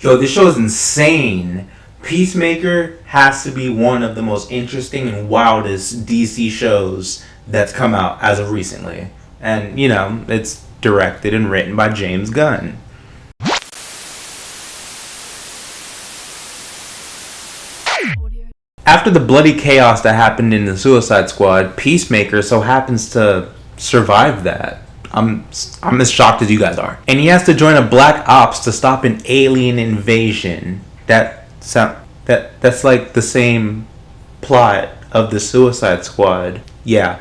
Yo, this show is insane. Peacemaker has to be one of the most interesting and wildest DC shows that's come out as of recently. And, it's directed and written by James Gunn. After the bloody chaos that happened in the Suicide Squad, Peacemaker so happens to survive that. I'm as shocked as you guys are. And he has to join a black ops to stop an alien invasion. That's like the same plot of the Suicide Squad. Yeah.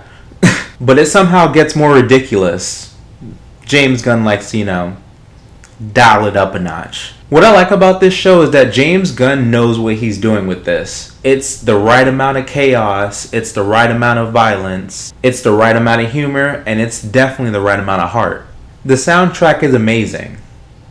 But it somehow gets more ridiculous. James Gunn likes to, dial it up a notch. What I like about this show is that James Gunn knows what he's doing with this. It's the right amount of chaos, it's the right amount of violence, it's the right amount of humor, and it's definitely the right amount of heart. The soundtrack is amazing.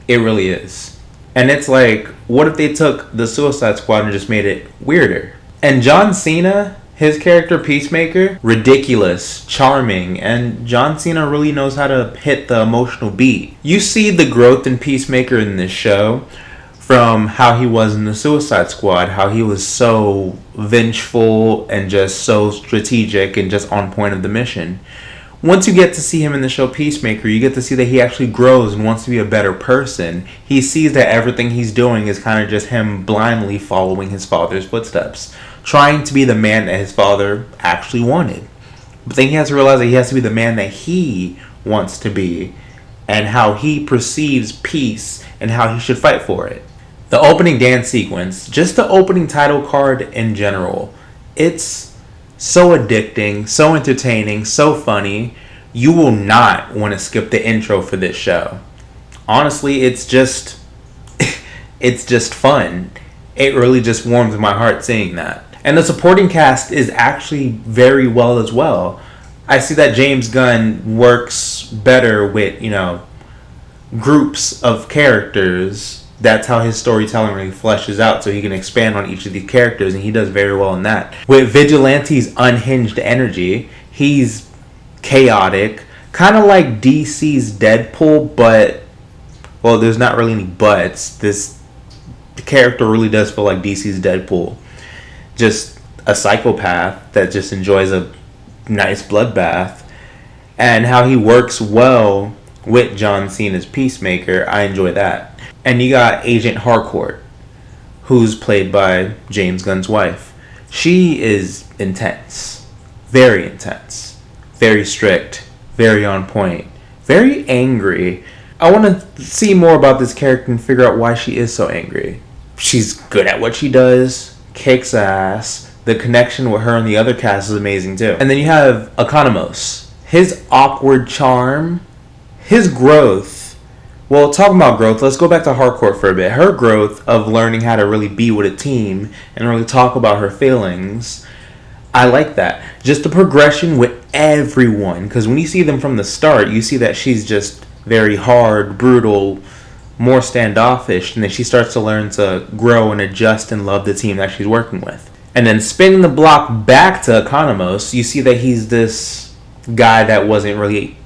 It really is. And it's like, what if they took the Suicide Squad and just made it weirder? And John Cena, his character Peacemaker, ridiculous, charming, and John Cena really knows how to hit the emotional beat. You see the growth in Peacemaker in this show from how he was in the Suicide Squad, how he was so vengeful and just so strategic and just on point of the mission. Once you get to see him in the show Peacemaker, you get to see that he actually grows and wants to be a better person. He sees that everything he's doing is kind of just him blindly following his father's footsteps, trying to be the man that his father actually wanted. But then he has to realize that he has to be the man that he wants to be, and how he perceives peace and how he should fight for it. The opening dance sequence, just the opening title card in general, it's so addicting, so entertaining, so funny. You will not want to skip the intro for this show. Honestly, it's just fun. It really just warms my heart seeing that. And the supporting cast is actually very well as well. I see that James Gunn works better with, groups of characters. That's how his storytelling really fleshes out, so he can expand on each of these characters, and he does very well in that. With Vigilante's unhinged energy, he's chaotic, kind of like DC's Deadpool, but, well, there's not really any buts. The character really does feel like DC's Deadpool. Just a psychopath that just enjoys a nice bloodbath. And how he works well with John Cena's Peacemaker, I enjoy that. And you got Agent Harcourt, who's played by James Gunn's wife. She is intense. Very intense. Very strict. Very on point. Very angry. I want to see more about this character and figure out why she is so angry. She's good at what she does. Kicks ass. The connection with her and the other cast is amazing too. And then you have Economos. His awkward charm. His growth. Well, talking about growth, let's go back to Harcourt for a bit. Her growth of learning how to really be with a team and really talk about her feelings, I like that. Just the progression with everyone, because when you see them from the start, you see that she's just very hard, brutal, more standoffish, and then she starts to learn to grow and adjust and love the team that she's working with. And then spinning the block back to Economos, you see that he's this guy that wasn't really...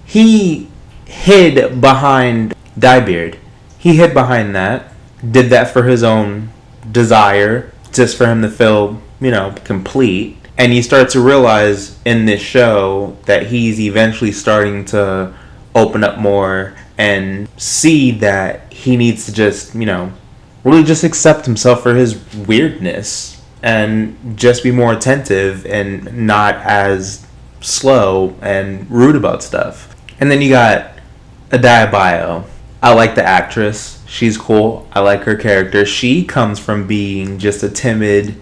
He hid behind Diebeard. He hid behind that. Did that for his own desire. Just for him to feel, complete. And you start to realize in this show that he's eventually starting to open up more and see that he needs to just, really just accept himself for his weirdness and just be more attentive and not as slow and rude about stuff. And then you got Adebayo. I like the actress. She's cool. I like her character. She comes from being just a timid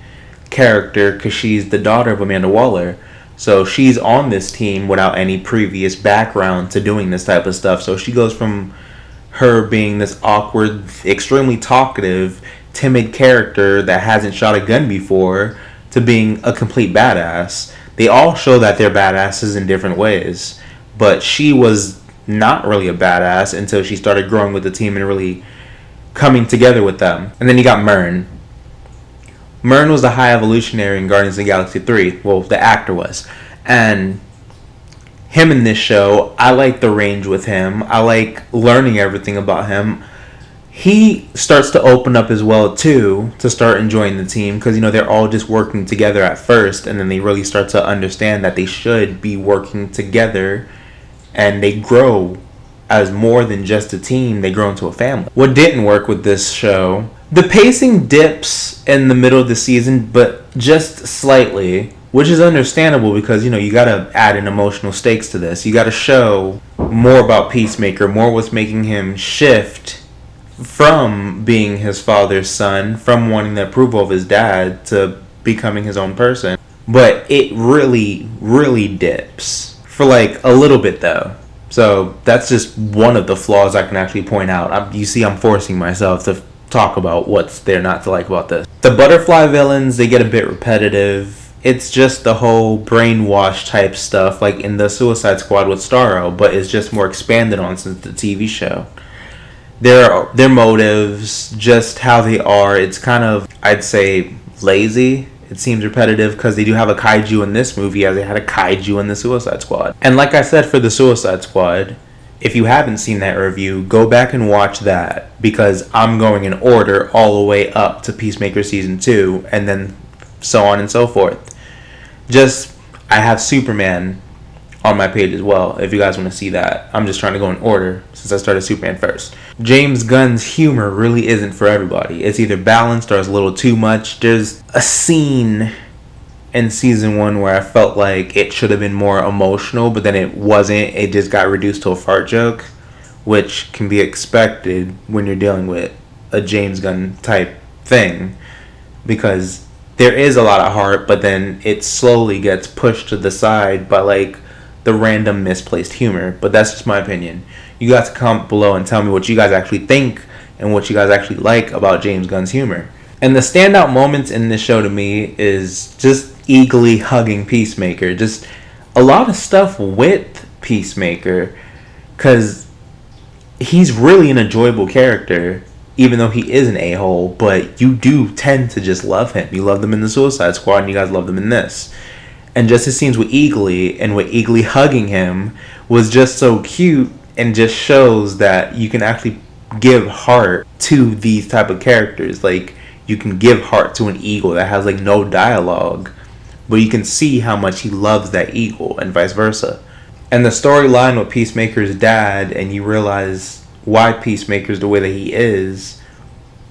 character because she's the daughter of Amanda Waller. So she's on this team without any previous background to doing this type of stuff. So she goes from her being this awkward, extremely talkative, timid character that hasn't shot a gun before to being a complete badass. They all show that they're badasses in different ways. But she was not really a badass until she started growing with the team and really coming together with them. And then you got Myrn. Myrn was the High Evolutionary in Guardians of the Galaxy 3. Well, the actor was. And him in this show, I like the range with him. I like learning everything about him. he starts to open up as well too, to start enjoying the team, because they're all just working together at first, and then they really start to understand that they should be working together, and they grow as more than just a team. They grow into a family. What didn't work with this show, the pacing dips in the middle of the season, but just slightly, which is understandable because you gotta add in emotional stakes to this. You gotta show more about Peacemaker, more what's making him shift from being his father's son, from wanting the approval of his dad, to becoming his own person. But it really, really dips for like a little bit though. So that's just one of the flaws I can actually point out. I'm forcing myself to talk about what's there not to like about this. The butterfly villains, they get a bit repetitive. It's just the whole brainwash type stuff like in the Suicide Squad with Starro, but it's just more expanded on since the TV show. Their motives, just how they are, it's kind of, I'd say, lazy. It seems repetitive because they do have a kaiju in this movie as they had a kaiju in the Suicide Squad. And like I said for the Suicide Squad, if you haven't seen that review, go back and watch that, because I'm going in order all the way up to Peacemaker Season 2 and then so on and so forth. I have Superman on my page as well if you guys want to see that. I'm just trying to go in order since I started Superman first. James Gunn's humor really isn't for everybody. It's either balanced or it's a little too much. There's a scene in season 1 where I felt like it should have been more emotional, but then it wasn't. It just got reduced to a fart joke, which can be expected when you're dealing with a James Gunn type thing, because there is a lot of heart, but then it slowly gets pushed to the side by like the random misplaced humor. But that's just my opinion. You guys comment below and tell me what you guys actually think and what you guys actually like about James Gunn's humor. And the standout moments in this show to me is just Eargly hugging Peacemaker. Just a lot of stuff with Peacemaker, because he's really an enjoyable character, even though he is an a-hole, but you do tend to just love him. You loved him in the Suicide Squad, and you guys loved him in this. And just his scenes with Eargly, and with Eargly hugging him, was just so cute, and just shows that you can actually give heart to these type of characters. Like, you can give heart to an eagle that has like no dialogue, but you can see how much he loves that eagle, and vice versa. And the storyline with Peacemaker's dad, and you realize why Peacemaker's the way that he is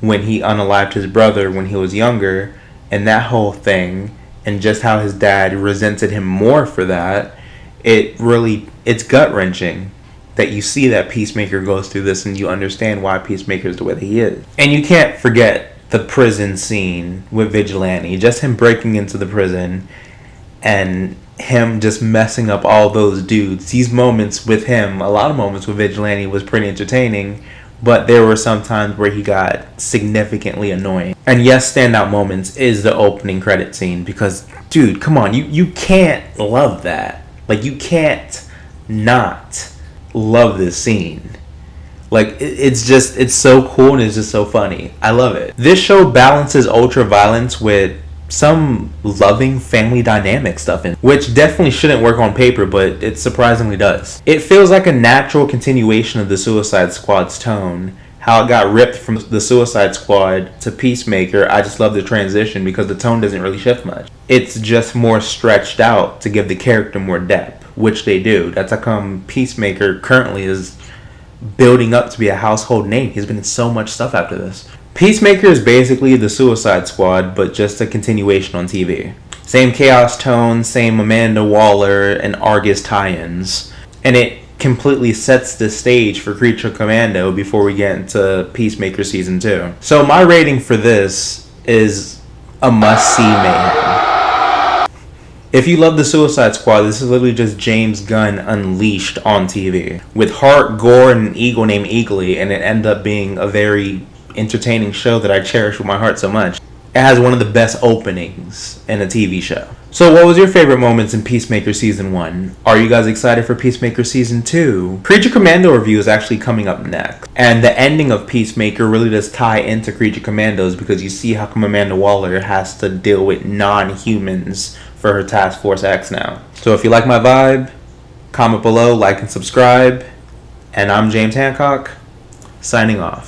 when he unalived his brother when he was younger, and that whole thing, and just how his dad resented him more for that. It's gut-wrenching that you see that Peacemaker goes through this, and you understand why Peacemaker is the way that he is. And you can't forget the prison scene with Vigilante. Just him breaking into the prison and him just messing up all those dudes. These moments with him, a lot of moments with Vigilante, was pretty entertaining, but there were some times where he got significantly annoying. And yes, standout moments is the opening credit scene, because, dude, come on, you can't love that. Like, you can't not love this scene. Like, it's so cool, and it's just so funny. I love it. This show balances ultra violence with some loving family dynamic stuff in, which definitely shouldn't work on paper, but it surprisingly does. It feels like a natural continuation of the Suicide Squad's tone. How it got ripped from the Suicide Squad to Peacemaker, I just love the transition because the tone doesn't really shift much. It's just more stretched out to give the character more depth, which they do. That's how come Peacemaker currently is building up to be a household name. He's been in so much stuff after this. Peacemaker is basically the Suicide Squad, but just a continuation on TV. Same chaos tone, same Amanda Waller and Argus tie-ins. And it completely sets the stage for Creature Commando before we get into Peacemaker Season 2. So my rating for this is a must-see mayhem. If you love the Suicide Squad, this is literally just James Gunn unleashed on TV. With heart, gore, and an eagle named Eargly, and it ended up being a very entertaining show that I cherish with my heart so much. It has one of the best openings in a TV show. So what was your favorite moments in Peacemaker Season 1? Are you guys excited for Peacemaker Season 2? Creature Commando review is actually coming up next. And the ending of Peacemaker really does tie into Creature Commandos, because you see how come Amanda Waller has to deal with non-humans for her Task Force X now. So if you like my vibe, comment below, like and subscribe. And I'm James Hancock, signing off.